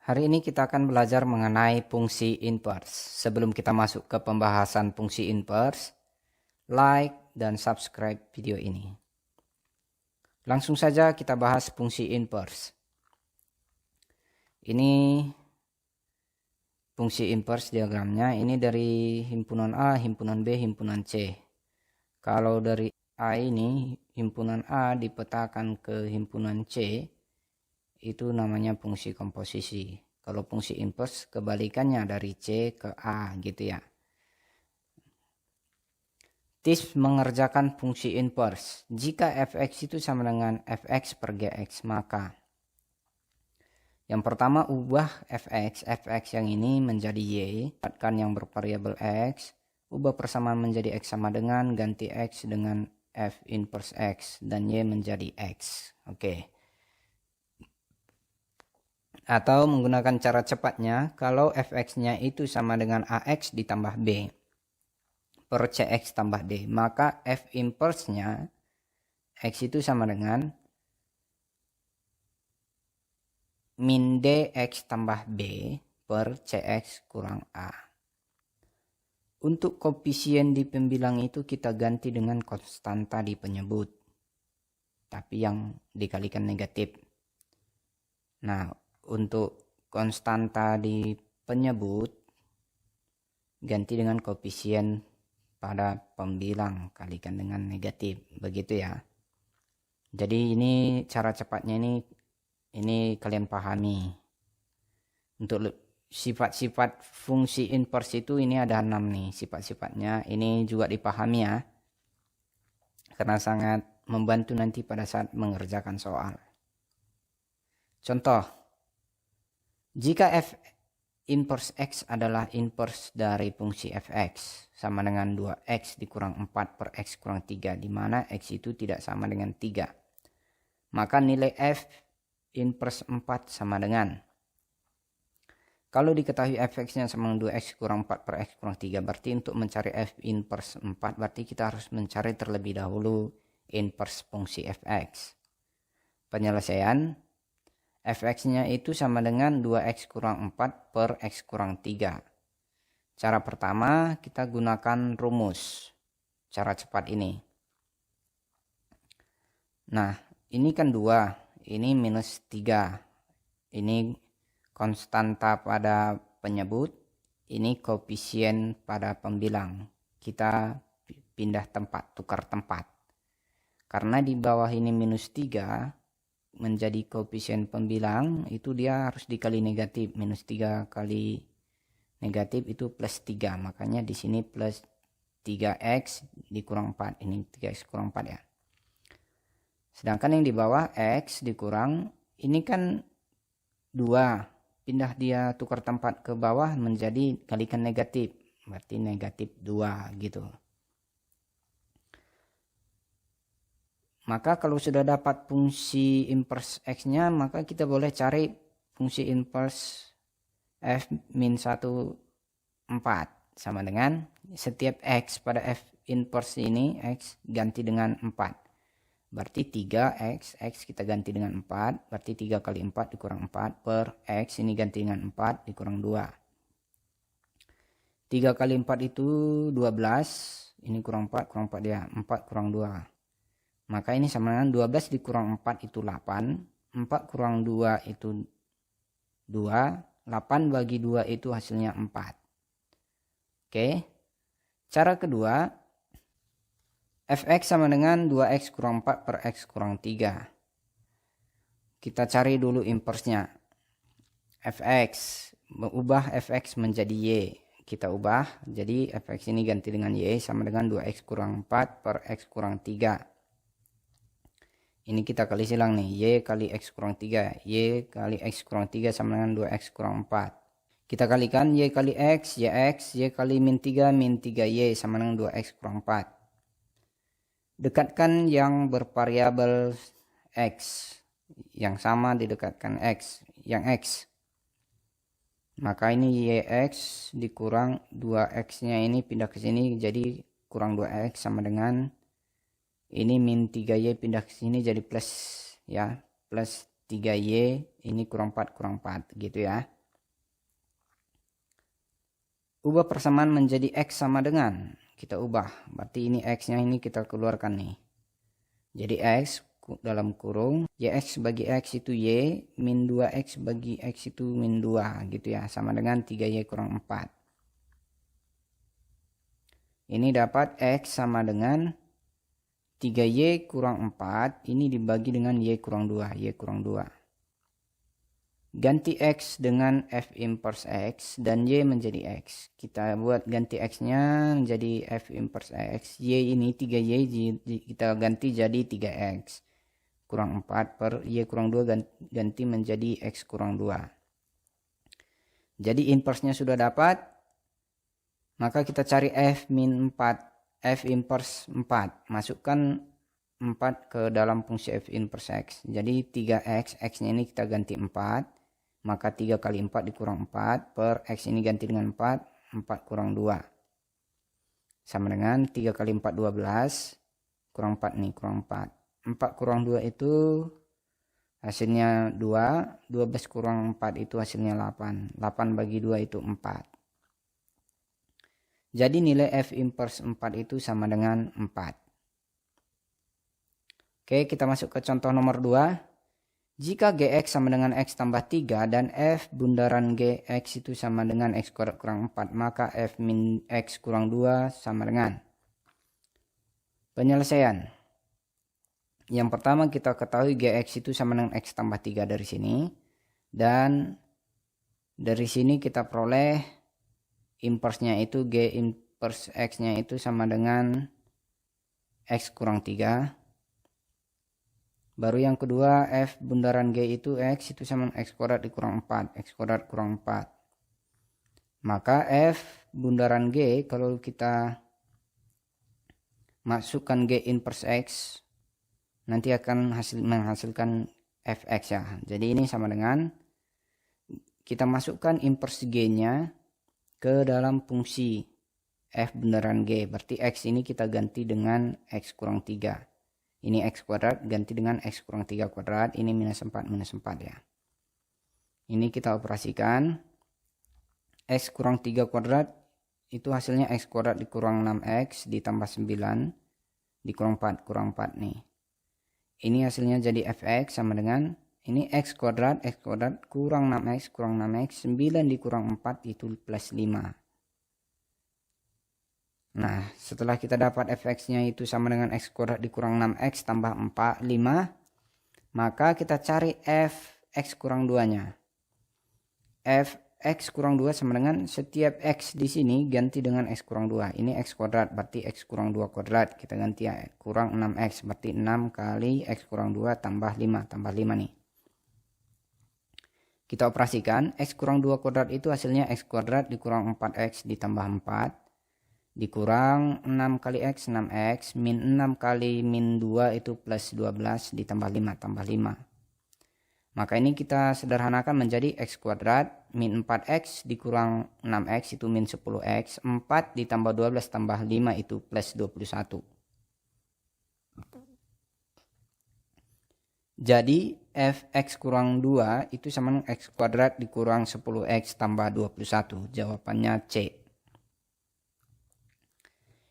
Hari ini kita akan belajar mengenai fungsi inverse. Sebelum kita masuk ke pembahasan fungsi inverse, like dan subscribe video ini. Langsung saja kita bahas fungsi inverse. Ini fungsi inverse diagramnya. Ini dari himpunan A, himpunan B, himpunan C. Kalau dari A ini, himpunan A dipetakan ke himpunan C, itu namanya fungsi komposisi. Kalau fungsi inverse kebalikannya dari C ke A gitu ya. Tips mengerjakan fungsi inverse. Jika fx itu sama dengan fx per gx, maka yang pertama ubah fx yang ini menjadi y, dapatkan yang bervariabel x, ubah persamaan menjadi x sama dengan, ganti x dengan f inverse x, dan y menjadi x. Oke. Atau menggunakan cara cepatnya, kalau fx-nya itu sama dengan ax ditambah b per cx tambah d, maka f inverse-nya x itu sama dengan min dx tambah b per cx kurang a. Untuk koefisien di pembilang itu kita ganti dengan konstanta di penyebut, tapi yang dikalikan negatif. Nah, untuk konstanta di penyebut ganti dengan koefisien pada pembilang kalikan dengan negatif, begitu ya. Jadi ini cara cepatnya ini kalian pahami. Untuk sifat-sifat fungsi inverse itu ini ada 6 nih sifat-sifatnya. Ini juga dipahami ya, karena sangat membantu nanti pada saat mengerjakan soal. Contoh, jika f inverse x adalah inverse dari fungsi fx sama dengan 2x dikurang 4 per x kurang 3, di mana x itu tidak sama dengan 3. Maka nilai f inverse 4 sama dengan, kalau diketahui fx-nya sama dengan 2x kurang 4 per x kurang 3, berarti untuk mencari f inverse 4 berarti kita harus mencari terlebih dahulu inverse fungsi fx. Penyelesaian, fx-nya itu sama dengan 2x kurang 4 per x kurang 3. Cara pertama kita gunakan rumus cara cepat ini. Nah, ini kan 2, ini minus 3. Ini konstanta pada penyebut, ini koefisien pada pembilang. Kita pindah tempat, tukar tempat. Karena di bawah ini minus 3, menjadi koefisien pembilang itu dia harus dikali negatif. Minus 3 kali negatif itu plus 3, makanya di sini plus 3x dikurang 4. Ini 3x kurang 4 ya. Sedangkan yang di bawah x dikurang, ini kan 2, pindah dia tukar tempat ke bawah menjadi kalikan negatif, berarti negatif 2 gitu. Maka kalau sudah dapat fungsi inverse x-nya, maka kita boleh cari fungsi inverse f min 1 4 sama dengan setiap x pada f inverse ini x ganti dengan 4. Berarti 3x, x kita ganti dengan 4, berarti 3 kali 4 dikurang 4 per x ini ganti dengan 4 dikurang 2. 3 kali 4 itu 12, ini kurang 4 dia, 4 kurang 2. Maka ini sama dengan 12 dikurang 4 itu 8, 4 kurang 2 itu 2, 8 bagi 2 itu hasilnya 4. Oke. Cara kedua, fx sama dengan 2x kurang 4 per x kurang 3. Kita cari dulu inverse-nya. fx, ubah fx menjadi y. Kita ubah, jadi fx ini ganti dengan y sama dengan 2x kurang 4 per x kurang 3. Ini kita kali silang nih, y kali x kurang 3. Y kali x kurang 3 sama dengan 2x kurang 4. Kita kalikan y kali x, y kali min 3y sama dengan 2x kurang 4. Dekatkan yang bervariabel x. Yang sama didekatkan x, yang x. Maka ini yx dikurang 2x-nya ini pindah ke sini jadi kurang 2x sama dengan ini min 3y pindah ke sini jadi plus ya, plus 3y ini kurang 4 gitu ya. ubah persamaan menjadi X sama dengan, kita ubah, berarti ini X nya ini kita keluarkan nih. Jadi X dalam kurung YX bagi X itu Y, min 2X bagi X itu min 2 gitu ya, sama dengan 3Y kurang 4. Ini dapat X sama dengan 3Y kurang 4, ini dibagi dengan Y kurang 2, Y kurang 2. Ganti X dengan F inverse X dan Y menjadi X. Kita buat ganti X nya menjadi F inverse X. Y ini 3Y kita ganti jadi 3X kurang 4 per Y kurang 2 ganti menjadi X kurang 2. Jadi inverse nya sudah dapat. Maka kita cari F min 4. F inverse 4. Masukkan 4 ke dalam fungsi F inverse X. Jadi 3X. X nya ini kita ganti 4. Maka 3 kali 4 dikurang 4 per X ini ganti dengan 4. 4 kurang 2. Sama dengan 3 kali 4 12. Kurang 4 nih, kurang 4. 4 kurang 2 itu hasilnya 2. 12 kurang 4 itu hasilnya 8. 8 bagi 2 itu 4. Jadi nilai F inverse 4 itu sama dengan 4. Oke, kita masuk ke contoh nomor 2. Jika Gx sama dengan X tambah 3 dan F bundaran Gx itu sama dengan X kuadrat kurang 4, maka F min X kurang 2 sama dengan. Penyelesaian. Yang pertama kita ketahui Gx itu sama dengan X tambah 3 dari sini. Dan dari sini kita peroleh inverse-nya itu G inverse X-nya itu sama dengan X kurang 3. Baru yang kedua, F bundaran G itu X itu sama dengan X kuadrat dikurang 4. X kuadrat kurang 4. Maka F bundaran G kalau kita masukkan G inverse X nanti akan menghasilkan Fx ya. Jadi ini sama dengan kita masukkan inverse G-nya ke dalam fungsi F bundaran G. Berarti X ini kita ganti dengan X kurang 3. Ini X kuadrat ganti dengan X kurang 3 kuadrat. Ini minus 4 ya. Ini kita operasikan. X kurang 3 kuadrat itu hasilnya X kuadrat dikurang 6X ditambah 9 dikurang 4 kurang 4 nih. Ini hasilnya jadi Fx sama dengan ini X kuadrat kurang 6X kurang 6X 9 dikurang 4 itu plus 5. Nah, setelah kita dapat Fx-nya itu sama dengan X kuadrat dikurang 6X tambah 5, maka kita cari Fx kurang 2-nya. Fx kurang 2 sama dengan setiap X di sini ganti dengan X kurang 2. Ini X kuadrat, berarti X kurang 2 kuadrat. Kita ganti ya, kurang 6X, berarti 6 kali X kurang 2 tambah 5 nih. Kita operasikan, X kurang 2 kuadrat itu hasilnya X kuadrat dikurang 4X ditambah 4. Dikurang 6 kali X 6X min 6 kali min 2 itu plus 12 ditambah 5 tambah 5. Maka ini kita sederhanakan menjadi X kuadrat min 4X dikurang 6X itu min 10X. 4 ditambah 12 tambah 5 itu plus 21. Jadi Fx kurang 2 itu sama dengan X kuadrat dikurang 10X tambah 21. Jawabannya C.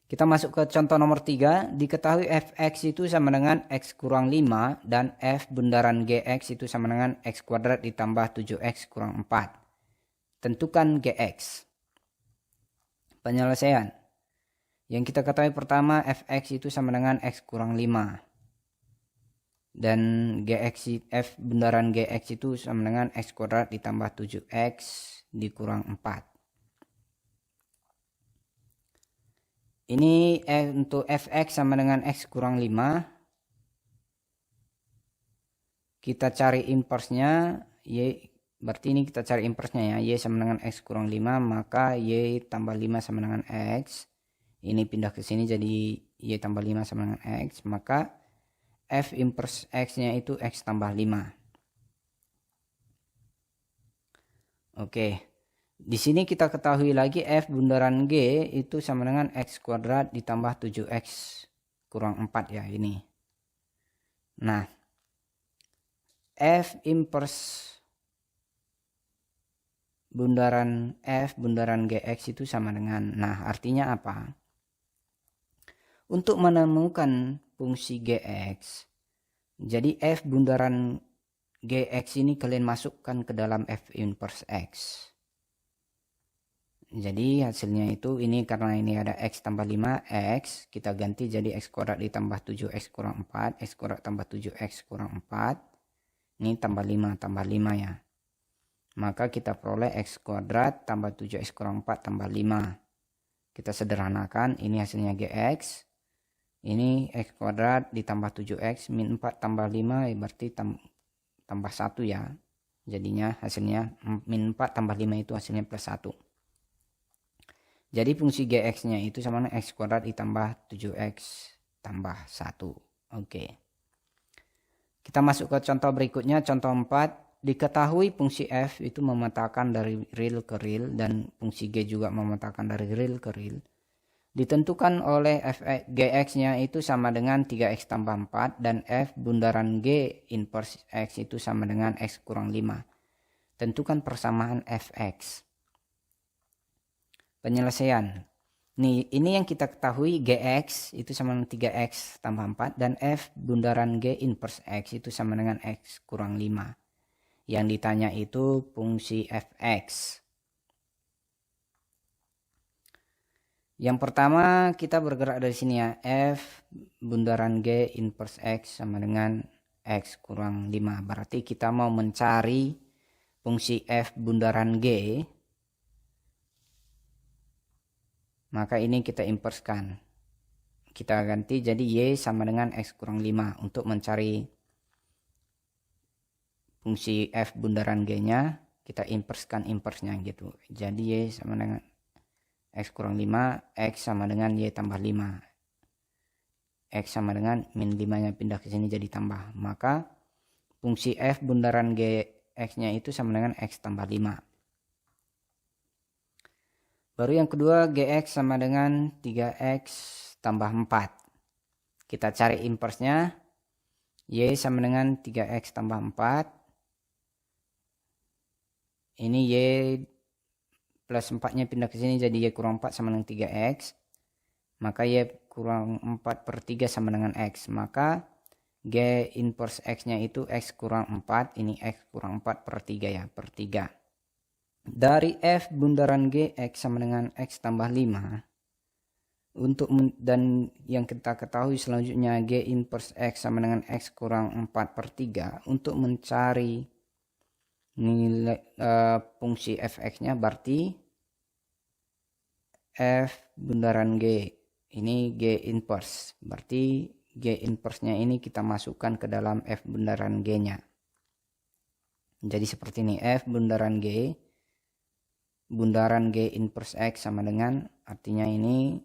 Kita masuk ke contoh nomor 3. Diketahui Fx itu sama dengan X kurang 5 dan F bundaran Gx itu sama dengan X kuadrat ditambah 7X kurang 4. Tentukan Gx. Penyelesaian. Yang kita ketahui pertama Fx itu sama dengan X kurang 5. Dan F bundaran Gx itu sama dengan X kuadrat ditambah 7X dikurang 4. Ini untuk Fx sama dengan X kurang 5. Kita cari inverse-nya. Y, berarti ini kita cari inverse-nya ya. Y sama dengan X kurang 5. Maka Y tambah 5 sama dengan X. Ini pindah ke sini jadi Y tambah 5 sama dengan X. Maka F inverse X-nya itu X tambah 5. Oke. Di sini kita ketahui lagi F bundaran G itu sama dengan X kuadrat ditambah 7X kurang 4 ya ini. Nah, F inverse bundaran F bundaran GX itu sama dengan, nah artinya apa? Untuk menemukan fungsi GX, jadi F bundaran GX ini kalian masukkan ke dalam F inverse X. Jadi hasilnya itu ini karena ini ada X tambah 5, X kita ganti jadi X kuadrat ditambah 7X kurang 4, X kuadrat tambah 7X kurang 4. Ini tambah 5 ya. Maka kita peroleh X kuadrat tambah 7X kurang 4 tambah 5. Kita sederhanakan, ini hasilnya GX. Ini X kuadrat ditambah 7X min 4 tambah 5 berarti tambah 1 ya. Jadinya hasilnya min 4 tambah 5 itu hasilnya plus 1. Jadi fungsi GX-nya itu sama dengan X kuadrat ditambah 7X tambah 1. Oke. Kita masuk ke contoh berikutnya, contoh 4. Diketahui fungsi F itu memetakan dari real ke real dan fungsi G juga memetakan dari real ke real. Ditentukan oleh F GX-nya itu sama dengan 3X tambah 4 dan F bundaran G inverse X itu sama dengan X kurang 5. Tentukan persamaan Fx. Penyelesaian. Nih, ini yang kita ketahui GX itu sama dengan 3X tambah 4 dan F bundaran G inverse X itu sama dengan X kurang 5. Yang ditanya itu fungsi Fx. Yang pertama kita bergerak dari sini ya. F bundaran G inverse X sama dengan X kurang 5. Berarti kita mau mencari fungsi F bundaran G. Maka ini kita inverskan. Kita ganti jadi Y sama dengan X kurang 5 untuk mencari fungsi F bundaran G-nya. Kita inverskan inversnya gitu. Jadi Y sama dengan X kurang 5, X sama dengan Y tambah 5. X sama dengan min 5-nya pindah ke sini jadi tambah. Maka fungsi F bundaran GX-nya itu sama dengan X tambah 5. Baru yang kedua, GX sama dengan 3X tambah 4. Kita cari inversnya. Y sama dengan 3X tambah 4. Ini Y plus 4-nya pindah ke sini jadi Y kurang 4 sama dengan 3X. Maka Y kurang 4 per 3 sama dengan X. Maka G inverse X-nya itu X kurang 4. Ini X kurang 4 per 3 ya, per 3. Dari F bundaran G X sama dengan X tambah 5. Dan yang kita ketahui selanjutnya G inverse X sama dengan X kurang 4 per 3. Untuk mencari nilai fungsi Fx-nya berarti F bundaran G. Ini G inverse. Berarti G inverse-nya ini kita masukkan ke dalam F bundaran G-nya. Jadi seperti ini, F bundaran G. Bundaran G inverse X sama dengan, artinya ini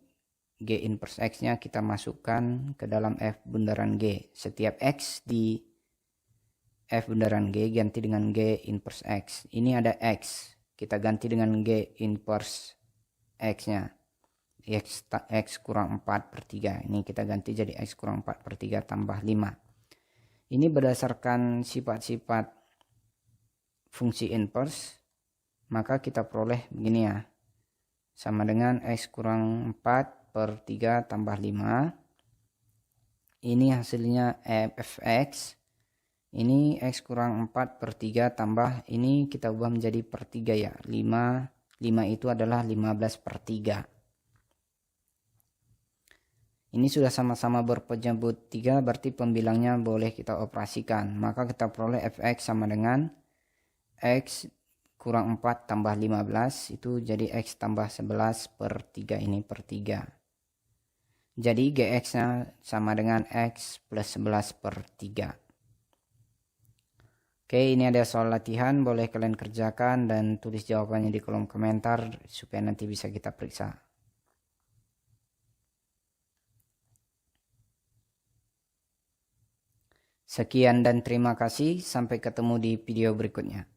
G inverse X-nya kita masukkan ke dalam F bundaran G. Setiap X di F bundaran G ganti dengan G inverse X. Ini ada X. Kita ganti dengan G inverse X-nya. X kurang 4 per 3. Ini kita ganti jadi X kurang 4 per 3 tambah 5. Ini berdasarkan sifat-sifat fungsi inverse. Maka kita peroleh begini ya. Sama dengan X kurang 4 per 3 tambah 5. Ini hasilnya Fx. Ini X kurang 4 per 3 tambah, ini kita ubah menjadi per 3 ya. 5 itu adalah 15 per 3. Ini sudah sama-sama berpenyebut 3, berarti pembilangnya boleh kita operasikan. Maka kita peroleh Fx sama dengan X kurang 4 tambah 15 itu jadi X tambah 11 per 3 ini per 3. Jadi GX-nya sama dengan X plus 11 per 3. Oke, ini ada soal latihan, boleh kalian kerjakan dan tulis jawabannya di kolom komentar supaya nanti bisa kita periksa. Sekian dan terima kasih, sampai ketemu di video berikutnya.